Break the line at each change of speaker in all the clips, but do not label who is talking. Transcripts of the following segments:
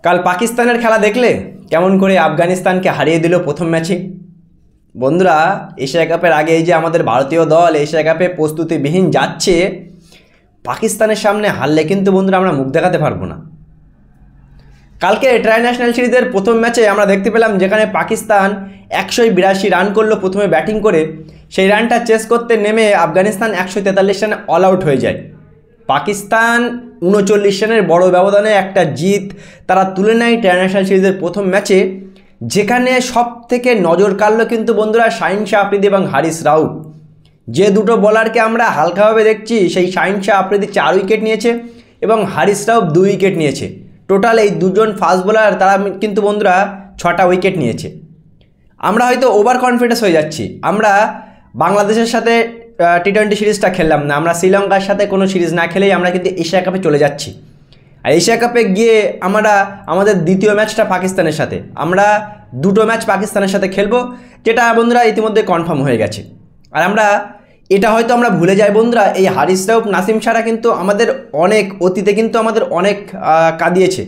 কাল পাকিস্তানের খেলা দেখলে কেমন করে আফগানিস্তানকে হারিয়ে দিল প্রথম ম্যাচে। বন্ধুরা, এশিয়া কাপের আগে এই যে আমাদের ভারতীয় দল এশিয়া কাপে প্রস্তুতিবিহীন যাচ্ছে, পাকিস্তানের সামনে হারলে কিন্তু বন্ধুরা আমরা মুখ দেখাতে পারবো না। কালকে ট্রাই ন্যাশনাল সিরিজের প্রথম ম্যাচে আমরা দেখতে পেলাম যেখানে পাকিস্তান 182 রান করলো প্রথমে ব্যাটিং করে, সেই রানটা চেস করতে নেমে আফগানিস্তান 143 রানে অল আউট হয়ে যায়। পাকিস্তান 39 রানের বড় ব্যবধানে একটা জিত তারা তুলে নেয় ট্রাই ন্যাশনাল সিরিজের প্রথম ম্যাচে, যেখানে সব থেকে নজর কাড়ল কিন্তু বন্ধুরা শাহিন শাহ আফ্রিদি এবং হারিস রাউফ। যে দুটো বলারকে আমরা হালকাভাবে দেখছি, সেই শাহিন শাহ আফ্রিদি 4 উইকেট নিয়েছে এবং হারিস রাউফ 2 উইকেট নিয়েছে। টোটাল এই দুজন ফাস্ট বোলার তারা কিন্তু বন্ধুরা 6টা উইকেট নিয়েছে। আমরা হয়তো ওভার কনফিডেন্স হয়ে যাচ্ছি, আমরা বাংলাদেশের সাথে টি20 সিরিজটা খেললাম না, আমরা শ্রীলঙ্কার সাথে কোনো সিরিজ না খেলেই আমরা কিন্তু এশিয়া কাপে চলে যাচ্ছি। আর এশিয়া কাপে গিয়ে আমরা আমাদের দ্বিতীয় ম্যাচটা পাকিস্তানের সাথে, আমরা 2টো ম্যাচ পাকিস্তানের সাথে খেলবো, যেটা বন্ধুরা ইতিমধ্যে কনফার্ম হয়ে গেছে। আর আমরা এটা হয়তো আমরা ভুলে যাই বন্ধুরা, এই হারিস রাউফ নাসিম ছাড়া কিন্তু আমাদের অনেক অতীতে কিন্তু আমাদের অনেক কাঁদিয়েছে।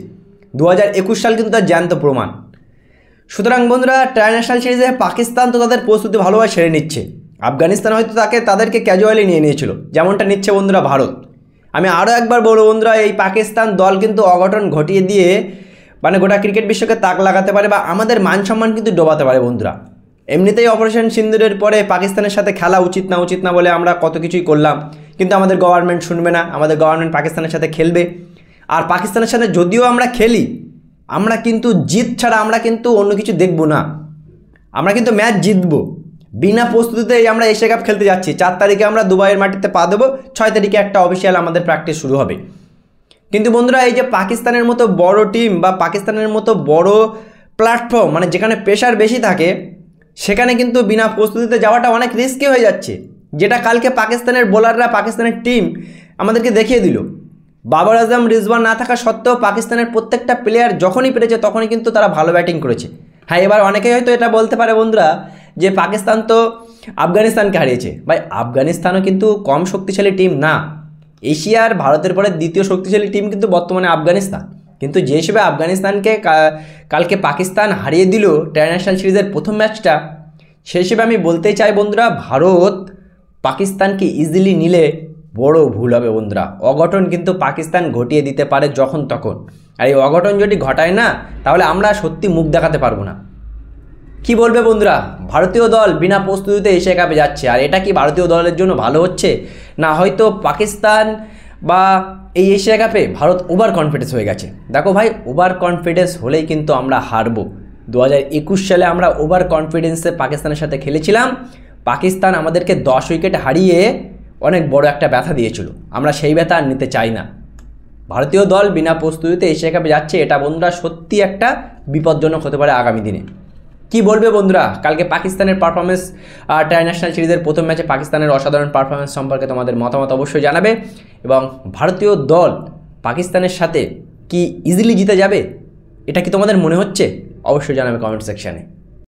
2021 সাল কিন্তু তার জ্যান্ত প্রমাণ। সুতরাং বন্ধুরা, ট্রাই ন্যাশনাল সিরিজে পাকিস্তান তো তাদের প্রস্তুতি ভালোভাবে সেরে নিচ্ছে, আফগানিস্তান হয়তো তাদেরকে ক্যাজুয়ালি নিয়ে নিয়েছিল, যেমনটা নিচ্ছে বন্ধুরা ভারত। আমি আরও একবার বলবো বন্ধুরা, এই পাকিস্তান দল কিন্তু অঘটন ঘটিয়ে দিয়ে মানে গোটা ক্রিকেট বিশ্বকে তাক লাগাতে পারে বা আমাদের মান সম্মান কিন্তু ডোবাতে পারে বন্ধুরা। এমনিতেই অপারেশন সিন্দুরের পরে পাকিস্তানের সাথে খেলা উচিত না বলে আমরা কত কিছুই করলাম, কিন্তু আমাদের গভর্নমেন্ট শুনবে না, আমাদের গভর্নমেন্ট পাকিস্তানের সাথে খেলবে। আর পাকিস্তানের সাথে যদিও আমরা খেলি, আমরা কিন্তু জিত ছাড়া আমরা কিন্তু অন্য কিছু দেখব না, আমরা কিন্তু ম্যাচ জিতবো। বিনা প্রস্তুতিতেই আমরা এশিয়া কাপ খেলতে যাচ্ছি। 4 তারিখে আমরা দুবাইয়ের মাটিতে পা দেবো, 6 তারিখে একটা অফিসিয়াল আমাদের প্র্যাকটিস শুরু হবে। কিন্তু বন্ধুরা, এই যে পাকিস্তানের মতো বড় টিম বা পাকিস্তানের মতো বড় প্ল্যাটফর্ম, মানে যেখানে প্রেশার বেশি থাকে, সেখানে কিন্তু বিনা প্রস্তুতিতে যাওয়াটা অনেক রিস্কি হয়ে যাচ্ছে, যেটা কালকে পাকিস্তানের বোলাররা, পাকিস্তানের টিম আমাদেরকে দেখিয়ে দিল। বাবর আজম, রিজওয়ান না থাকা সত্ত্বেও পাকিস্তানের প্রত্যেকটা প্লেয়ার যখনই পেরেছে তখনই কিন্তু তারা ভালো ব্যাটিং করেছে। হ্যাঁ, এবার অনেকেই হয়তো এটা বলতে পারে বন্ধুরা যে পাকিস্তান তো আফগানিস্তানকে হারিয়েছে। ভাই, আফগানিস্তানও কিন্তু কম শক্তিশালী টিম না, এশিয়ার ভারতের পরে দ্বিতীয় শক্তিশালী টিম কিন্তু বর্তমানে আফগানিস্তান। কিন্তু যে হিসেবে আফগানিস্তানকে কালকে পাকিস্তান হারিয়ে দিল ট্রাই ন্যাশনাল সিরিজের প্রথম ম্যাচটা, সেই হিসেবে আমি বলতেই চাই বন্ধুরা, ভারত পাকিস্তানকে ইজিলি নিলে বড় ভুল হবে বন্ধুরা। অঘটন কিন্তু পাকিস্তান ঘটিয়ে দিতে পারে যখন তখন, আর এই অঘটন যদি ঘটায় না, তাহলে আমরা সত্যি মুখ দেখাতে পারবো না। কি বলবে বন্ধুরা, ভারতীয় দল বিনা প্রস্তুতিতে এশিয়া কাপে যাচ্ছে, আর এটা কি ভারতীয় দলের জন্য ভালো হচ্ছে না? হয়তো পাকিস্তান বা এই এশিয়া কাপে ভারত ওভার কনফিডেন্স হয়ে গেছে। দেখো ভাই, ওভার কনফিডেন্স হলেই কিন্তু আমরা হারবো। 2021 সালে আমরা ওভার কনফিডেন্সে পাকিস্তানের সাথে খেলেছিলাম, পাকিস্তান আমাদেরকে 10 উইকেট হারিয়ে অনেক বড় একটা ব্যথা দিয়েছিল, আমরা সেই ব্যথা আর নিতে চাই না। ভারতীয় দল বিনা প্রস্তুতিতে এশিয়া কাপে যাচ্ছে, এটা বন্ধুরা সত্যি একটা বিপজ্জনক হতে পারে আগামী দিনে। কি বলবে বন্ধুরা, কালকে পাকিস্তানের পারফরমেন্স, ট্রাই ন্যাশনাল সিরিজের প্রথম ম্যাচে পাকিস্তানের অসাধারণ পারফরমেন্স সম্পর্কে তোমাদের মতামত অবশ্যই জানাবে, এবং ভারতীয় দল পাকিস্তানের সাথে কি ইজিলি জিতে যাবে, এটা কি তোমাদের মনে হচ্ছে? অবশ্যই জানাবে কমেন্ট সেকশানে।